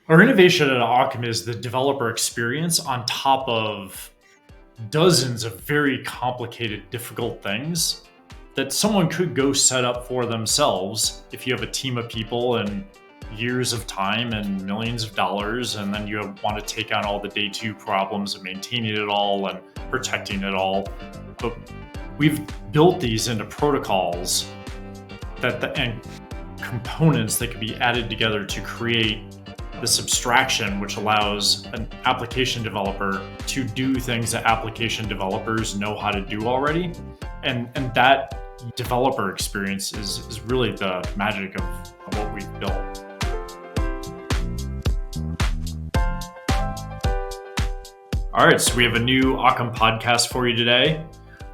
Our innovation at Ockam is the developer experience on top of dozens of very complicated, difficult things that someone could go set up for themselves if you have a team of people and years of time and millions of dollars, and then you want to take on all the day two problems of maintaining it all and protecting it all. But we've built these into protocols and components that can be added together to create this abstraction, which allows an application developer to do things that application developers know how to do already. And that developer experience is really the magic of what we've built. All right, so we have a new Ockam podcast for you today.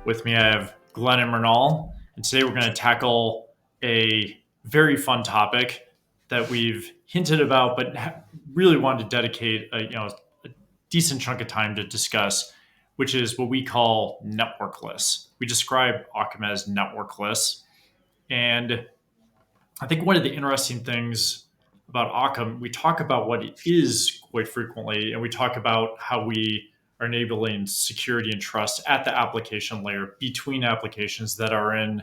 With me, I have Glenn and Mernal, and today we're going to tackle a very fun topic that we've hinted about, but really wanted to dedicate a decent chunk of time to discuss, which is what we call networkless. We describe Ockam as networkless, and I think one of the interesting things about Ockam, we talk about what it is quite frequently, and we talk about how we are enabling security and trust at the application layer between applications that are in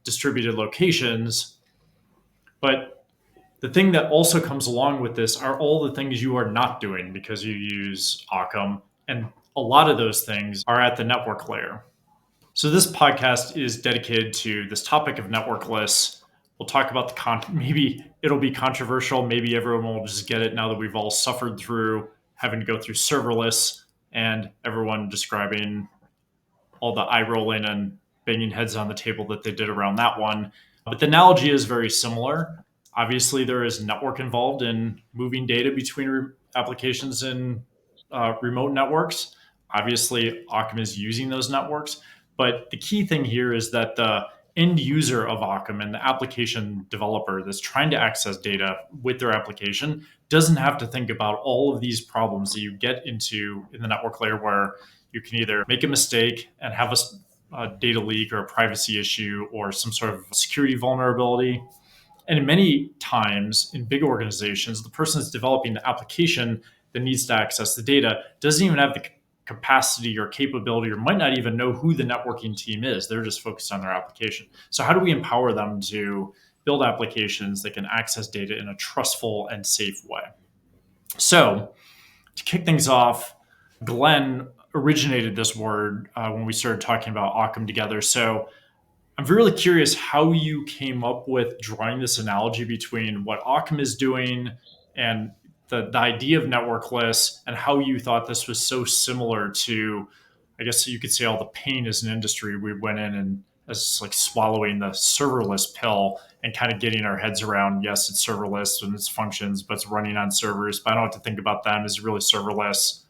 distributed locations. But the thing that also comes along with this are all the things you are not doing because you use Ockam. And a lot of those things are at the network layer. So this podcast is dedicated to this topic of networkless. We'll talk about maybe it'll be controversial. Maybe everyone will just get it now that we've all suffered through having to go through serverless and everyone describing all the eye rolling and banging heads on the table that they did around that one. But the analogy is very similar. Obviously, there is network involved in moving data between applications and remote networks. Obviously, Ockam is using those networks. But the key thing here is that the end user of Ockam and the application developer that's trying to access data with their application doesn't have to think about all of these problems that you get into in the network layer, where you can either make a mistake and have a data leak or a privacy issue or some sort of security vulnerability. And many times in big organizations, the person that's developing the application that needs to access the data doesn't even have the capacity or capability, or might not even know who the networking team is. They're just focused on their application. So how do we empower them to build applications that can access data in a trustful and safe way? So to kick things off, Glenn originated this word when we started talking about Ockam together. So I'm really curious how you came up with drawing this analogy between what Ockam is doing and the idea of networkless, and how you thought this was so similar to, I guess you could say, all the pain as an industry we went in and as like swallowing the serverless pill and kind of getting our heads around, yes, it's serverless and it's functions, but it's running on servers, but I don't have to think about them as really serverless.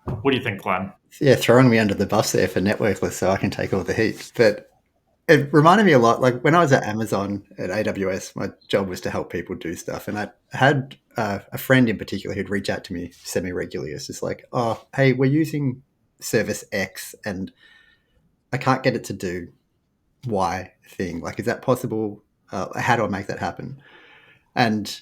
What do you think, Glenn? Yeah, throwing me under the bus there for networkless so I can take all the heat. But it reminded me a lot, like when I was at Amazon at AWS, my job was to help people do stuff. And I had a friend in particular who'd reach out to me semi-regularly. It's just like, oh, hey, we're using service X and I can't get it to do Y thing. Like, is that possible? How do I make that happen? And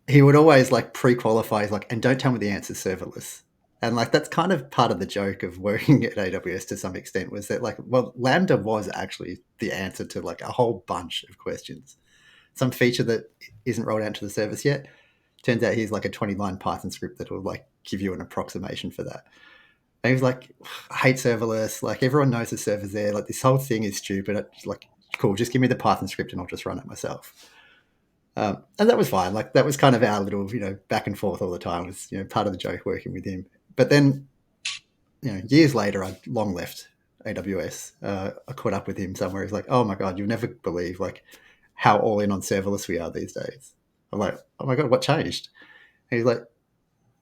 he would always like pre-qualify, like, and don't tell me the answer's serverless. And like that's kind of part of the joke of working at AWS to some extent, was that like, well, Lambda was actually the answer to like a whole bunch of questions. Some feature that isn't rolled out to the service yet, turns out here's like a 20-line Python script that will like give you an approximation for that. And he was like, I hate serverless. Like everyone knows the server's there. Like this whole thing is stupid. It's like, cool, just give me the Python script and I'll just run it myself. And that was fine. Like that was kind of our little, back and forth all the time. It was, part of the joke working with him. But then, years later, I long left AWS. I caught up with him somewhere. He's like, "Oh my god, you'll never believe like how all in on serverless we are these days." I'm like, "Oh my god, what changed?" And he's like,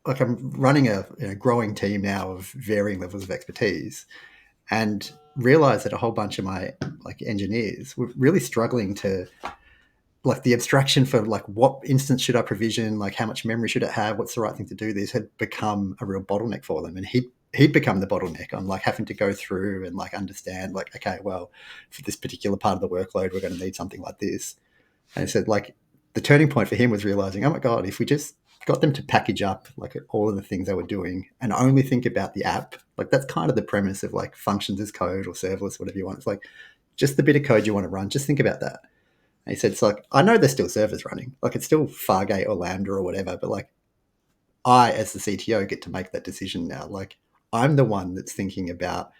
I'm running a growing team now of varying levels of expertise, and realized that a whole bunch of my like engineers were really struggling to like the abstraction for like what instance should I provision, like how much memory should it have, what's the right thing to do. This had become a real bottleneck for them, and he'd become the bottleneck on like having to go through and like understand like, okay, well, for this particular part of the workload, we're going to need something like this. And he said like the turning point for him was realizing, oh my God, if we just got them to package up like all of the things they were doing and only think about the app, like that's kind of the premise of like functions as code or serverless, whatever you want. It's like just the bit of code you want to run, just think about that. And he said, it's like, I know there's still servers running, like it's still Fargate or Lambda or whatever, but like I, as the CTO, get to make that decision now. Like I'm the one that's thinking about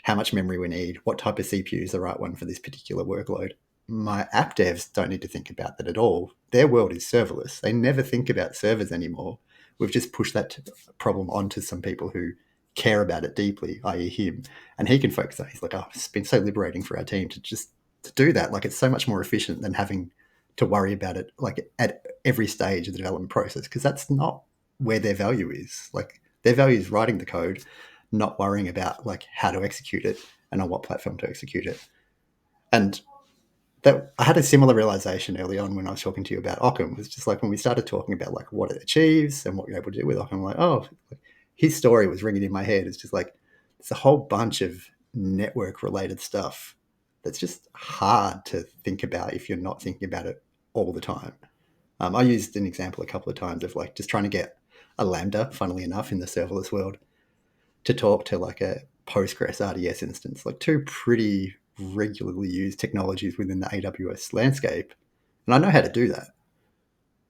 how much memory we need, what type of CPU is the right one for this particular workload. My app devs don't need to think about that at all. Their world is serverless. They never think about servers anymore. We've just pushed that problem onto some people who care about it deeply, i.e., him, and he can focus on. He's like, oh, it's been so liberating for our team to just to do that. Like, it's so much more efficient than having to worry about it like at every stage of the development process, because that's not where their value is. Like, their value is writing the code, not worrying about like how to execute it and on what platform to execute it. And that I had a similar realization early on when I was talking to you about Ockam. It was just like when we started talking about like what it achieves and what you're able to do with Ockam, I'm like, oh, his story was ringing in my head. It's just like it's a whole bunch of network related stuff that's just hard to think about if you're not thinking about it all the time. I used an example a couple of times of like just trying to get a Lambda, funnily enough, in the serverless world to talk to like a Postgres RDS instance, like two pretty regularly used technologies within the AWS landscape. And I know how to do that.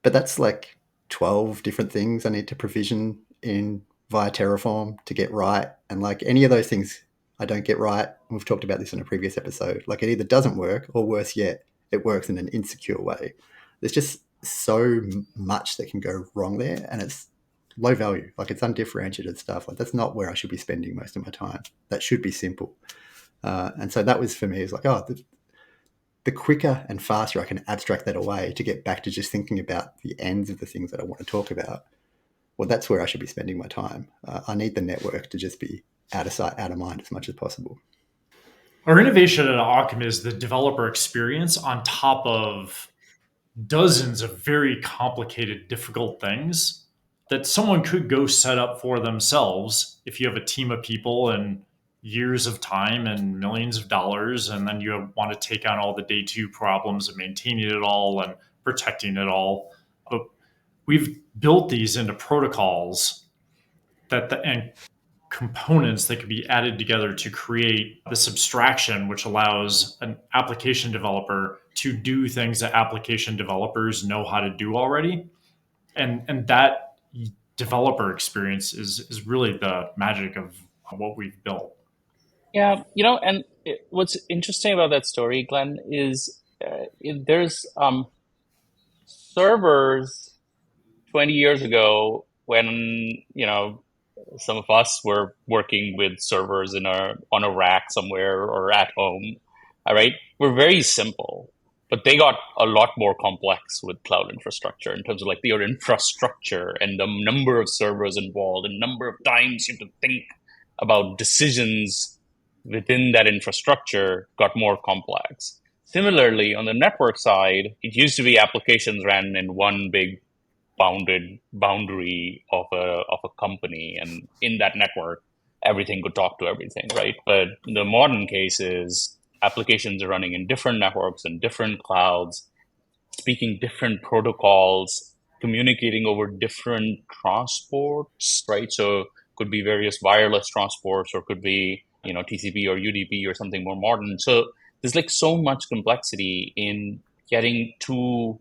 But that's like 12 different things I need to provision in via Terraform to get right. And like any of those things I don't get right, we've talked about this in a previous episode, like it either doesn't work or worse yet, it works in an insecure way. There's just so much that can go wrong there, and it's low value. Like it's undifferentiated stuff. Like that's not where I should be spending most of my time. That should be simple. And so that was for me, is like, oh, the quicker and faster I can abstract that away to get back to just thinking about the ends of the things that I want to talk about, well, that's where I should be spending my time. I need the network to just be out of sight, out of mind as much as possible. Our innovation at Ockam is the developer experience on top of dozens of very complicated, difficult things that someone could go set up for themselves if you have a team of people and years of time and millions of dollars, and then you want to take on all the day two problems of maintaining it all and protecting it all. But we've built these into protocols and components that could be added together to create this abstraction, which allows an application developer to do things that application developers know how to do already. And that developer experience is really the magic of what we've built. Yeah, and what's interesting about that story, Glenn, is there's servers 20 years ago when, some of us were working with servers on a rack somewhere or at home. All right, were very simple, but they got a lot more complex with cloud infrastructure in terms of like your infrastructure and the number of servers involved and number of times you have to think about decisions within that infrastructure got more complex. Similarly, on the network side, it used to be applications ran in one big bounded boundary of a company, and in that network everything could talk to everything, right? But the modern case is applications are running in different networks and different clouds, speaking different protocols, communicating over different transports, right? So could be various wireless transports, or could be TCP or UDP or something more modern. So there's like so much complexity in getting two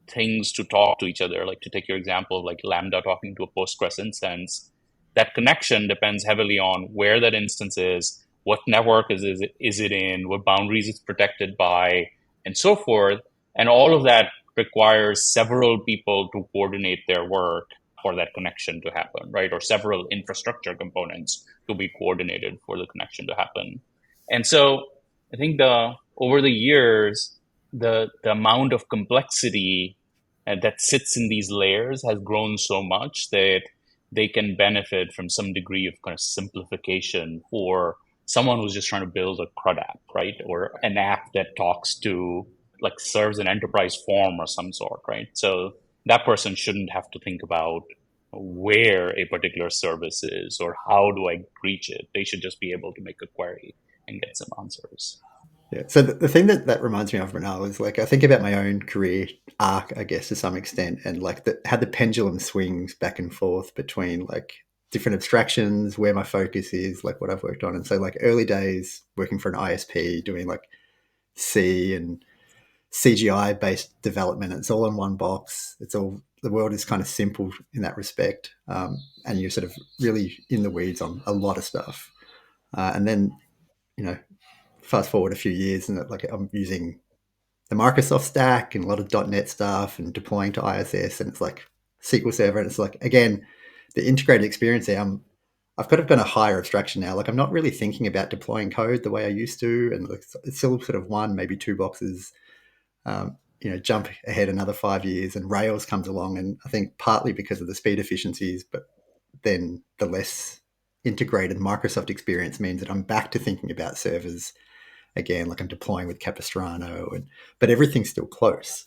things to talk to each other. Like, to take your example of like Lambda talking to a Postgres instance, that connection depends heavily on where that instance is, what network is it in, what boundaries it's protected by, and so forth. And all of that requires several people to coordinate their work for that connection to happen, right? Or several infrastructure components to be coordinated for the connection to happen. And so I think over the years, the amount of complexity that sits in these layers has grown so much that they can benefit from some degree of kind of simplification for someone who's just trying to build a CRUD app, right? Or an app that talks to, like, serves an enterprise form or some sort, right? So that person shouldn't have to think about where a particular service is or how do I reach it. They should just be able to make a query and get some answers. Yeah. So the thing that reminds me of Renal is like I think about my own career arc, I guess, to some extent, and like how the pendulum swings back and forth between like different abstractions, where my focus is, like what I've worked on. And so like early days working for an ISP, doing like C and CGI based development. It's all in one box. It's all the world is kind of simple in that respect, and you're sort of really in the weeds on a lot of stuff. And then you know, fast forward a few years, and like I'm using the Microsoft stack and a lot of .NET stuff and deploying to ISS, and it's like SQL Server, and it's like again the integrated experience there. I've kind of got a higher abstraction now. Like I'm not really thinking about deploying code the way I used to, and it's still sort of one, maybe two boxes. Jump ahead another 5 years, and Rails comes along, and I think partly because of the speed efficiencies, but then the less integrated Microsoft experience means that I'm back to thinking about servers again, like I'm deploying with Capistrano, but everything's still close.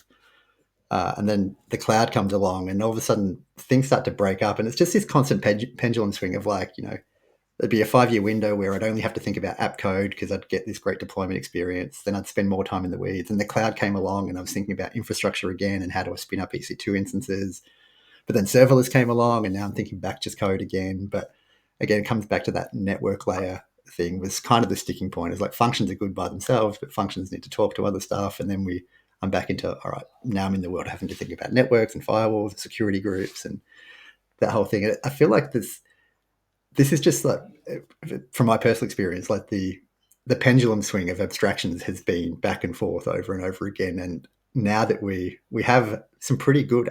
And then the cloud comes along, and all of a sudden things start to break up, and it's just this constant pendulum swing of like, there'd be a 5-year window where I'd only have to think about app code because I'd get this great deployment experience. Then I'd spend more time in the weeds, and the cloud came along, and I was thinking about infrastructure again and how do I spin up EC2 instances. But then serverless came along, and now I'm thinking back just code again. But again, it comes back to that network layer thing was kind of the sticking point. Is like functions are good by themselves, but functions need to talk to other stuff. And then I'm back into, all right, now I'm in the world having to think about networks and firewalls and security groups and that whole thing. I feel like this is just like, from my personal experience, like the pendulum swing of abstractions has been back and forth over and over again. And now that we have some pretty good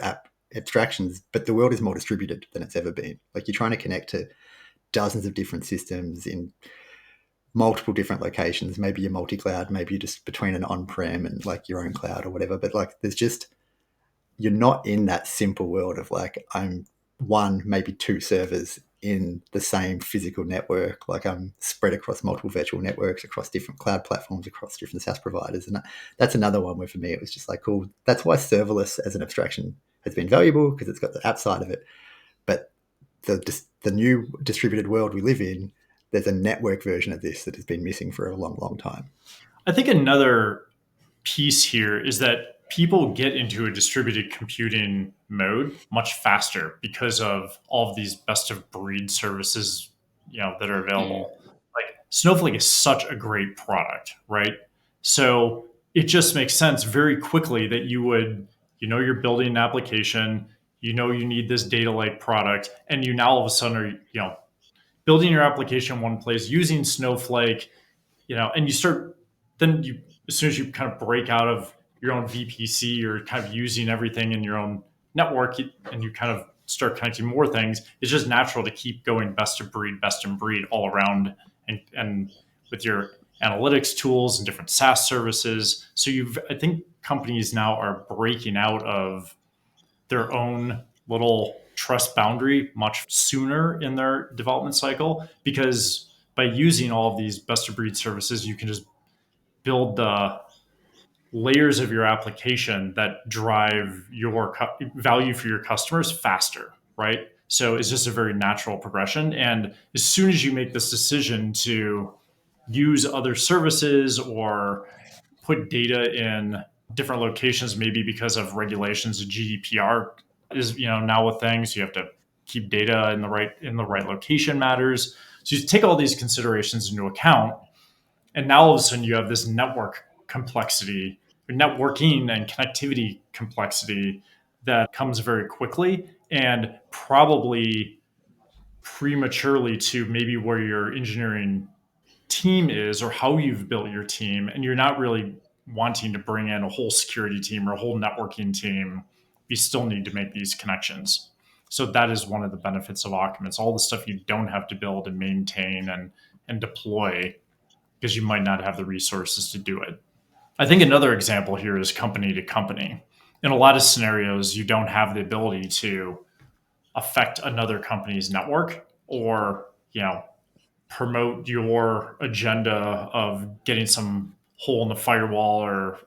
abstractions, but the world is more distributed than it's ever been. Like you're trying to connect to dozens of different systems in multiple different locations. Maybe you're multi-cloud, maybe you're just between an on-prem and like your own cloud or whatever. But like there's just, you're not in that simple world of like I'm one, maybe two servers in the same physical network. Like I'm spread across multiple virtual networks, across different cloud platforms, across different SaaS providers. And that's another one where for me, it was just like, cool. That's why serverless as an abstraction has been valuable because it's got the app side of it. But the new distributed world we live in, there's a network version of this that has been missing for a long, long time. I think another piece here is that people get into a distributed computing mode much faster because of all of these best of breed services, that are available. Like Snowflake is such a great product, right? So it just makes sense very quickly that you're building an application, you need this data lake product, and you now all of a sudden are, building your application in one place using Snowflake, and you start, then you, as soon as you kind of break out of your own VPC, you're kind of using everything in your own network, and you kind of start connecting more things. It's just natural to keep going best in breed all around, and with your analytics tools and different SaaS services. So I think companies now are breaking out of their own little trust boundary much sooner in their development cycle, because by using all of these best of breed services, you can just build the layers of your application that drive your value for your customers faster, right? So it's just a very natural progression. And as soon as you make this decision to use other services or put data in different locations, maybe because of regulations, GDPR is now a thing. So you have to keep data in the right location matters. So you take all these considerations into account, and now all of a sudden you have this network complexity, networking and connectivity complexity that comes very quickly and probably prematurely to maybe where your engineering team is or how you've built your team, and you're not really wanting to bring in a whole security team or a whole networking team. You still need to make these connections. So that is one of the benefits of Ockam. It's all the stuff you don't have to build and maintain and deploy because you might not have the resources to do it. I think another example here is company to company. In a lot of scenarios, you don't have the ability to affect another company's network or, promote your agenda of getting some hole in the firewall or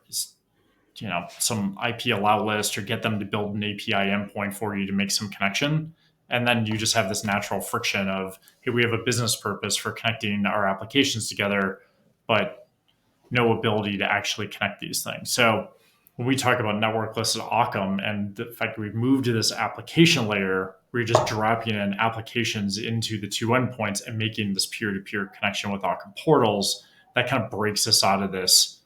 some IP allow list, or get them to build an API endpoint for you to make some connection. And then you just have this natural friction of, hey, we have a business purpose for connecting our applications together, but no ability to actually connect these things. So when we talk about networkless at Ockam and the fact that we've moved to this application layer, we're just dropping in applications into the two endpoints and making this peer-to-peer connection with Ockam portals, that kind of breaks us out of this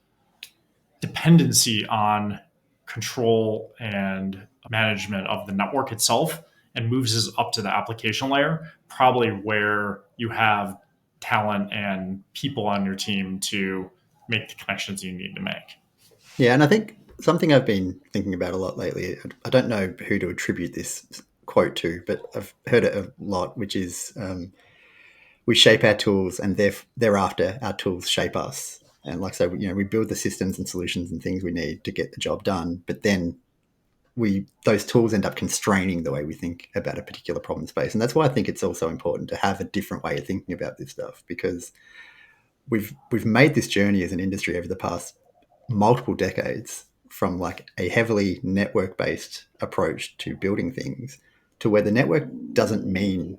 dependency on control and management of the network itself and moves us up to the application layer, probably where you have talent and people on your team to make the connections you need to make. Yeah, and I think something I've been thinking about a lot lately, I don't know who to attribute this quote to, but I've heard it a lot, which is we shape our tools and thereafter our tools shape us. And like so, we build the systems and solutions and things we need to get the job done, but then those tools end up constraining the way we think about a particular problem space. And that's why I think it's also important to have a different way of thinking about this stuff, because we've made this journey as an industry over the past multiple decades from like a heavily network-based approach to building things to where the network doesn't mean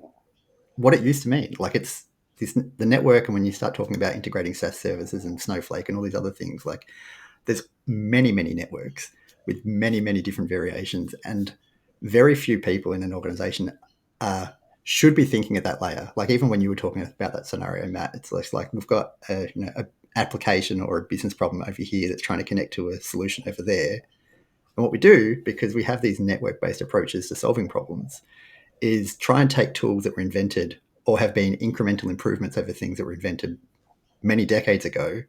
what it used to mean. Like the network, and when you start talking about integrating SaaS services and Snowflake and all these other things, like there's many, many networks with many, many different variations, and very few people in an organization should be thinking at that layer. Like even when you were talking about that scenario, Matt, it's less like we've got a application or a business problem over here that's trying to connect to a solution over there. And what we do, because we have these network-based approaches to solving problems, is try and take tools that were invented or have been incremental improvements over things that were invented many decades ago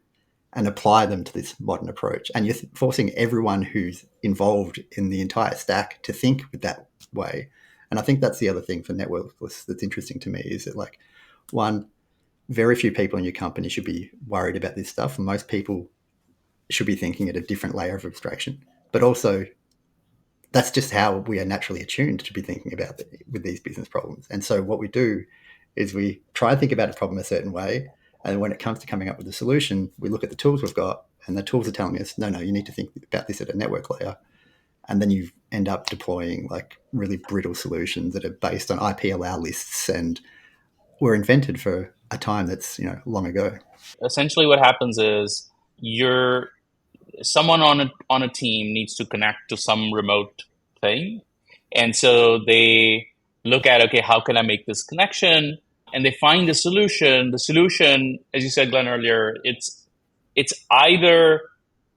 and apply them to this modern approach. And you're forcing everyone who's involved in the entire stack to think with that way. And I think that's the other thing for Networkless that's interesting to me is that, like, one, very few people in your company should be worried about this stuff. And most people should be thinking at a different layer of abstraction. But also, that's just how we are naturally attuned to be thinking about with these business problems. And so what we do is we try and think about a problem a certain way. And when it comes to coming up with a solution, we look at the tools we've got, and the tools are telling us, no, you need to think about this at a network layer. And then you end up deploying like really brittle solutions that are based on IP allow lists and were invented for a time that's long ago. Essentially, what happens is someone on a team needs to connect to some remote thing, and so they look at, okay, how can I make this connection? And they find the solution. The solution, as you said, Glenn, earlier, it's either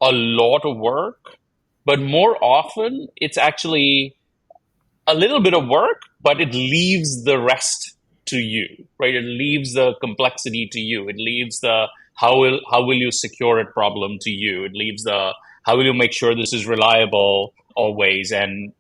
a lot of work, but more often it's actually a little bit of work, but it leaves the rest to you, right? It leaves the complexity to you. It leaves the how will you secure it problem to you. It leaves the how will you make sure this is reliable always, and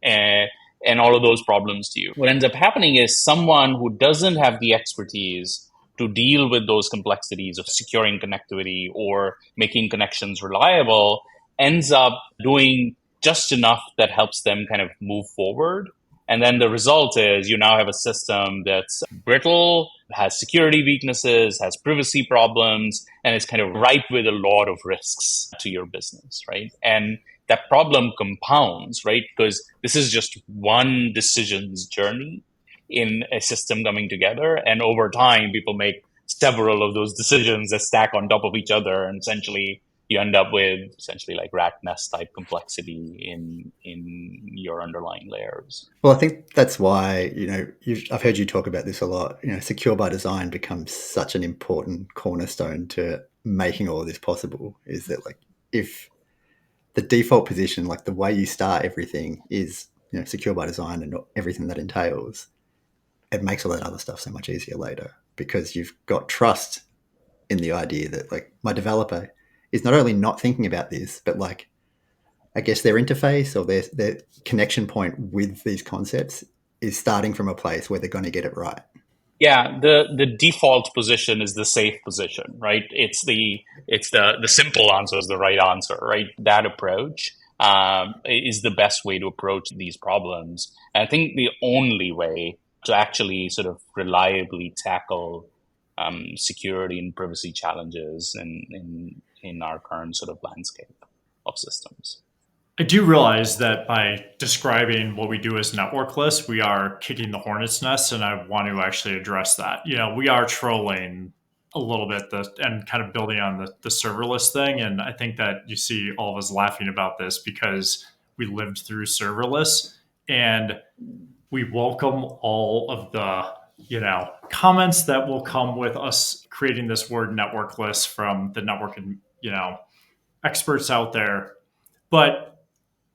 all of those problems to you. What ends up happening is someone who doesn't have the expertise to deal with those complexities of securing connectivity or making connections reliable ends up doing just enough that helps them kind of move forward. And then the result is you now have a system that's brittle, has security weaknesses, has privacy problems, and is kind of ripe with a lot of risks to your business, right? And that problem compounds, right? Because this is just one decision's journey in a system coming together. And over time, people make several of those decisions that stack on top of each other, and essentially you end up with essentially like rat nest type complexity in your underlying layers. Well, I think that's why, I've heard you talk about this a lot. Secure by design becomes such an important cornerstone to making all of this possible, is that like if the default position, like the way you start everything is, secure by design and everything that entails, it makes all that other stuff so much easier later, because you've got trust in the idea that like my developer is not only not thinking about this, but like, I guess their interface or their connection point with these concepts is starting from a place where they're going to get it right. Yeah, the default position is the safe position, right? It's the simple answer is the right answer, right? That approach is the best way to approach these problems. And I think the only way to actually sort of reliably tackle security and privacy challenges in our current sort of landscape of systems. I do realize that by describing what we do as Networkless, we are kicking the hornet's nest, and I want to actually address that. We are trolling a little bit and kind of building on the serverless thing. And I think that you see all of us laughing about this because we lived through serverless, and we welcome all of the comments that will come with us creating this word networkless from the network and experts out there. But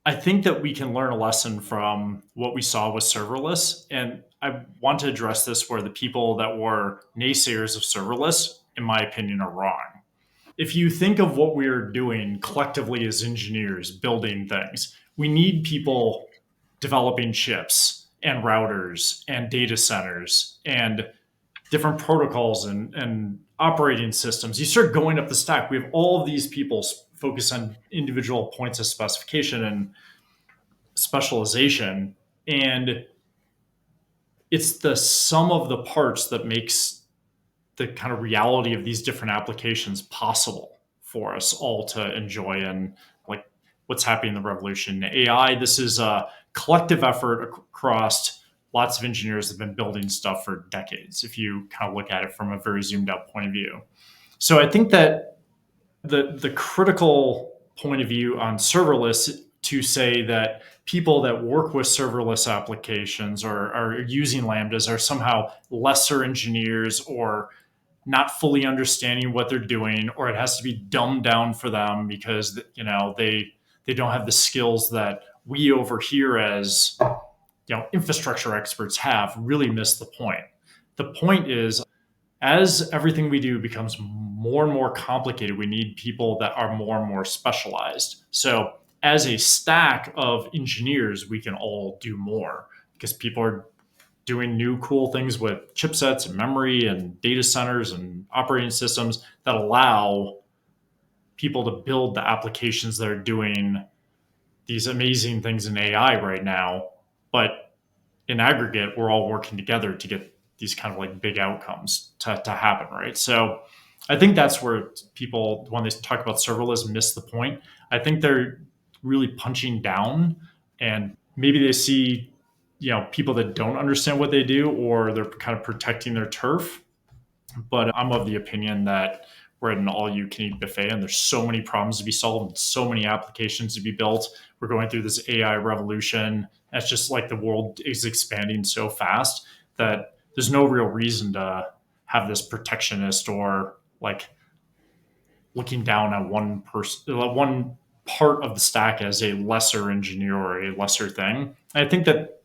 I think that we can learn a lesson from what we saw with serverless. And I want to address this where the people that were naysayers of serverless, in my opinion, are wrong. If you think of what we're doing collectively as engineers building things, we need people developing chips and routers and data centers and different protocols and operating systems. You start going up the stack. We have all of these people focus on individual points of specification and specialization. And it's the sum of the parts that makes the kind of reality of these different applications possible for us all to enjoy. And like what's happening in the revolution in AI, this is a collective effort across lots of engineers that have been building stuff for decades, if you kind of look at it from a very zoomed out point of view. So I think that the critical point of view on serverless to say that people that work with serverless applications or are using lambdas are somehow lesser engineers or not fully understanding what they're doing, or it has to be dumbed down for them because they don't have the skills that we over here as infrastructure experts have, really miss the point. The point is, as everything we do becomes more and more complicated, we need people that are more and more specialized. So as a stack of engineers, we can all do more because people are doing new cool things with chipsets and memory and data centers and operating systems that allow people to build the applications that are doing these amazing things in AI right now. But in aggregate, we're all working together to get these kind of like big outcomes to happen, right? So I think that's where people, when they talk about serverless, miss the point. I think they're really punching down, and maybe they see people that don't understand what they do, or they're kind of protecting their turf. But I'm of the opinion that we're at an all-you-can-eat buffet, and there's so many problems to be solved, and so many applications to be built. We're going through this AI revolution. It's just like the world is expanding so fast that there's no real reason to have this protectionist or like looking down on one person, one part of the stack as a lesser engineer or a lesser thing. I think that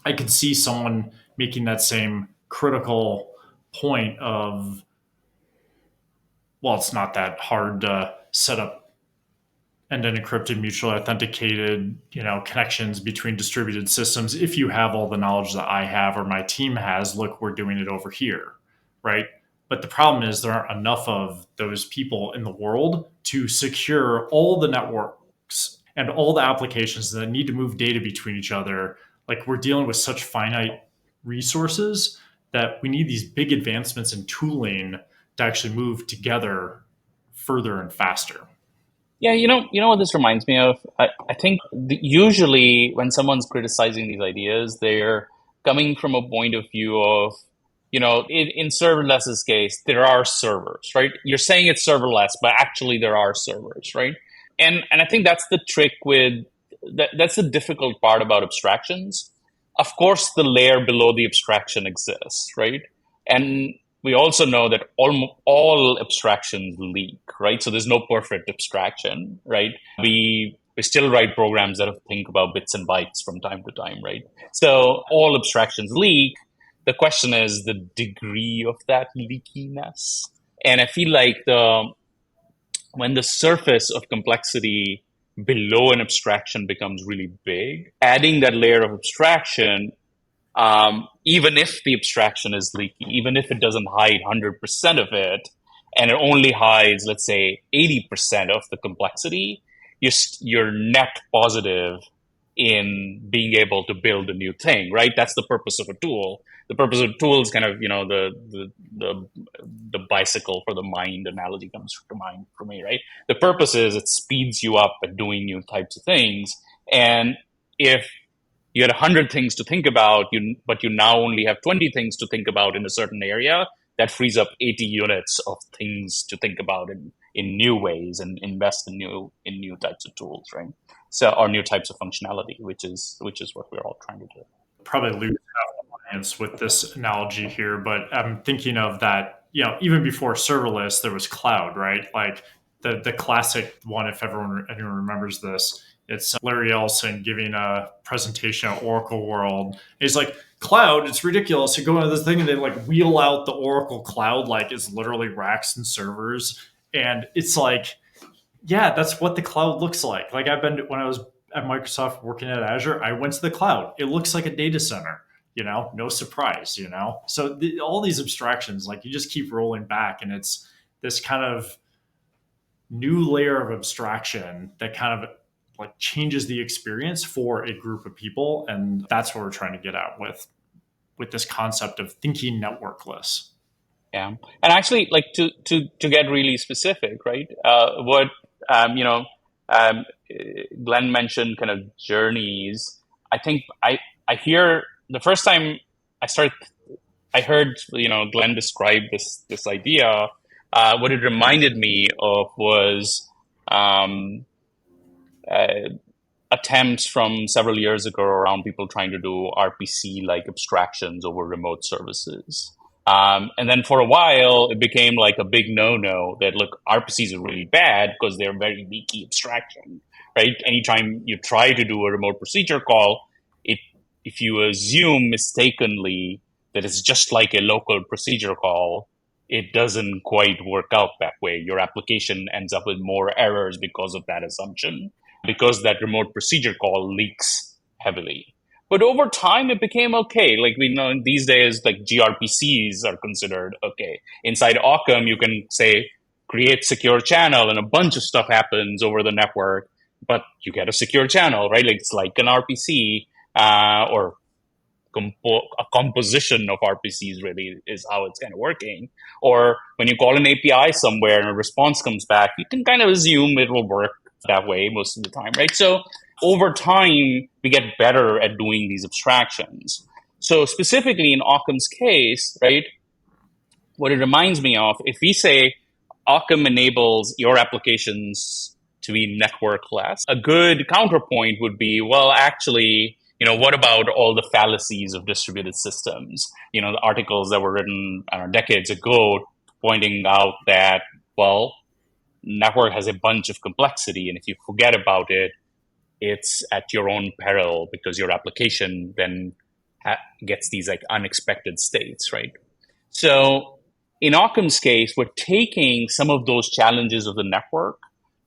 I could see someone making that same critical point of, well, it's not that hard to set up end-to-end encrypted, mutually authenticated, connections between distributed systems. If you have all the knowledge that I have or my team has, look, we're doing it over here, right? But the problem is there aren't enough of those people in the world to secure all the networks and all the applications that need to move data between each other. Like, we're dealing with such finite resources that we need these big advancements in tooling to actually move together further and faster. Yeah, you know what this reminds me of? I think usually when someone's criticizing these ideas, they're coming from a point of view of, in serverless's case, there are servers, right? You're saying it's serverless, but actually there are servers, right? And I think that's the trick with that's the difficult part about abstractions. Of course, the layer below the abstraction exists, right? And we also know that all abstractions leak, right? So there's no perfect abstraction, right? We still write programs that think about bits and bytes from time to time, right? So all abstractions leak. The question is the degree of that leakiness. And I feel like when the surface of complexity below an abstraction becomes really big, adding that layer of abstraction, even if the abstraction is leaky, even if it doesn't hide 100% of it, and it only hides, let's say, 80% of the complexity, you're net positive in being able to build a new thing, right? That's the purpose of a tool. The purpose of a tool is kind of, the bicycle for the mind analogy comes to mind for me, right? The purpose is it speeds you up at doing new types of things. And if you had 100 things to think about, but you now only have 20 things to think about in a certain area, that frees up 80 units of things to think about in new ways and invest in new types of tools, right? So, or new types of functionality, which is what we're all trying to do. Probably lose half the audience with this analogy here, but I'm thinking of that, even before serverless, there was cloud, right? Like the classic one, if anyone remembers this, it's Larry Ellison giving a presentation at Oracle World. He's like, cloud, it's ridiculous. You go into this thing and they like wheel out the Oracle cloud like it's literally racks and servers. And it's like, yeah, that's what the cloud looks like. Like when I was at Microsoft working at Azure, I went to the cloud. It looks like a data center, no surprise, So all these abstractions, like you just keep rolling back and it's this kind of new layer of abstraction that kind of like changes the experience for a group of people. And that's what we're trying to get at with this concept of thinking networkless. Yeah, and actually, like to get really specific, right? What Glenn mentioned, kind of journeys. I think I hear the first time I heard Glenn describe this idea. What it reminded me of was attempts from several years ago around people trying to do RPC like abstractions over remote services. And then for a while, it became like a big no-no that, look, RPCs are really bad because they're very leaky abstraction, right? Anytime you try to do a remote procedure call, if you assume mistakenly that it's just like a local procedure call, it doesn't quite work out that way. Your application ends up with more errors because of that assumption, because that remote procedure call leaks heavily. But over time, it became okay. Like we know these days, like gRPCs are considered okay. Inside Ockam, you can say, create secure channel and a bunch of stuff happens over the network, but you get a secure channel, right? Like it's like an RPC or a composition of RPCs really is how it's kind of working. Or when you call an API somewhere and a response comes back, you can kind of assume it will work that way most of the time, right? So over time, we get better at doing these abstractions. So specifically in Occam's case, right, what it reminds me of, if we say Occam enables your applications to be networkless, a good counterpoint would be, well, actually, what about all the fallacies of distributed systems? The articles that were written decades ago pointing out that, well, network has a bunch of complexity, and if you forget about it, it's at your own peril because your application then gets these like unexpected states, right? So in Occam's case, we're taking some of those challenges of the network,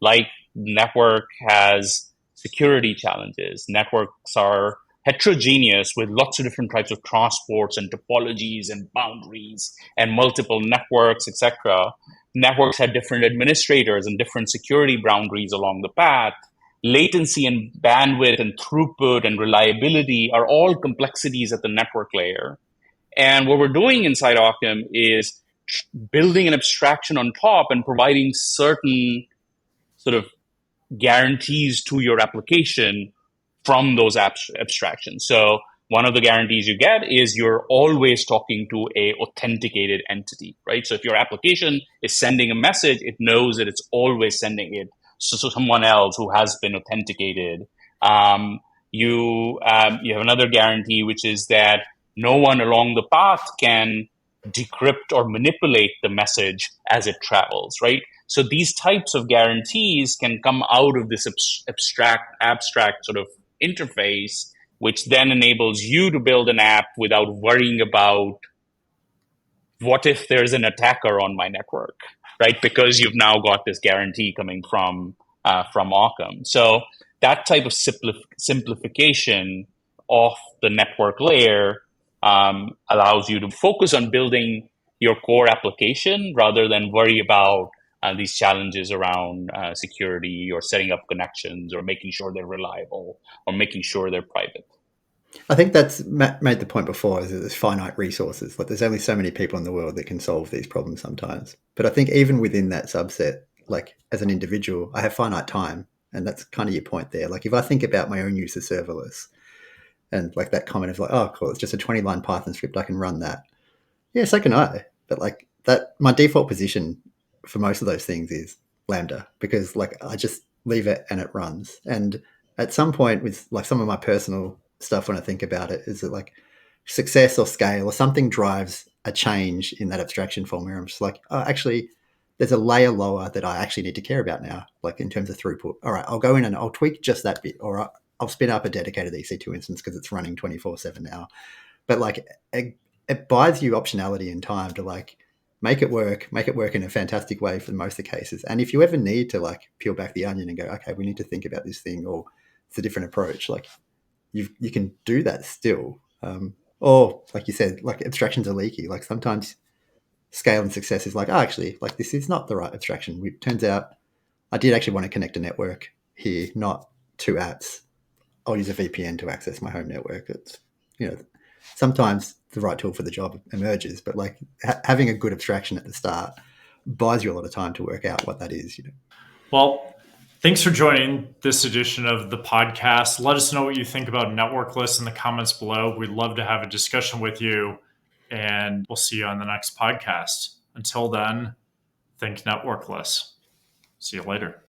like network has security challenges. Networks are heterogeneous with lots of different types of transports and topologies and boundaries and multiple networks, etc. Networks have different administrators and different security boundaries along the path. Latency and bandwidth and throughput and reliability are all complexities at the network layer. And what we're doing inside Occam is building an abstraction on top and providing certain sort of guarantees to your application from those abstractions. So one of the guarantees you get is you're always talking to a authenticated entity, right? So if your application is sending a message, it knows that it's always sending it to someone else who has been authenticated. You have another guarantee, which is that no one along the path can decrypt or manipulate the message as it travels, right? So these types of guarantees can come out of this abstract sort of interface, which then enables you to build an app without worrying about what if there's an attacker on my network, right? Because you've now got this guarantee coming from Occam. So that type of simplification of the network layer allows you to focus on building your core application rather than worry about these challenges around security or setting up connections or making sure they're reliable or making sure they're private. I think that's made the point before, is that there's finite resources. Like there's only so many people in the world that can solve these problems sometimes. But I think even within that subset, like as an individual, I have finite time. And that's kind of your point there. Like if I think about my own use of serverless and like that comment of like, oh, cool, it's just a 20-line Python script, I can run that. Yeah, so can I. But like that, my default position for most of those things is Lambda, because like I just leave it and it runs. And at some point with like some of my personal stuff, when I think about it, is that like success or scale or something drives a change in that abstraction formula. I'm just like, oh, actually, there's a layer lower that I actually need to care about now, like in terms of throughput. All right, I'll go in and I'll tweak just that bit, or I'll spin up a dedicated EC2 instance because it's running 24/7 now. But like it buys you optionality and time to like make it work in a fantastic way for most of the cases. And if you ever need to like peel back the onion and go, okay, we need to think about this thing, or it's a different approach, like you can do that still. Or like you said, like abstractions are leaky. Like sometimes scale and success is like, oh, actually, like this is not the right abstraction. It turns out I did actually want to connect a network here, not two apps. I'll use a VPN to access my home network. It's, sometimes the right tool for the job emerges, but like having a good abstraction at the start buys you a lot of time to work out what that is. Well, thanks for joining this edition of the podcast. Let us know what you think about Networkless in the comments below. We'd love to have a discussion with you, and we'll see you on the next podcast. Until then, think Networkless. See you later.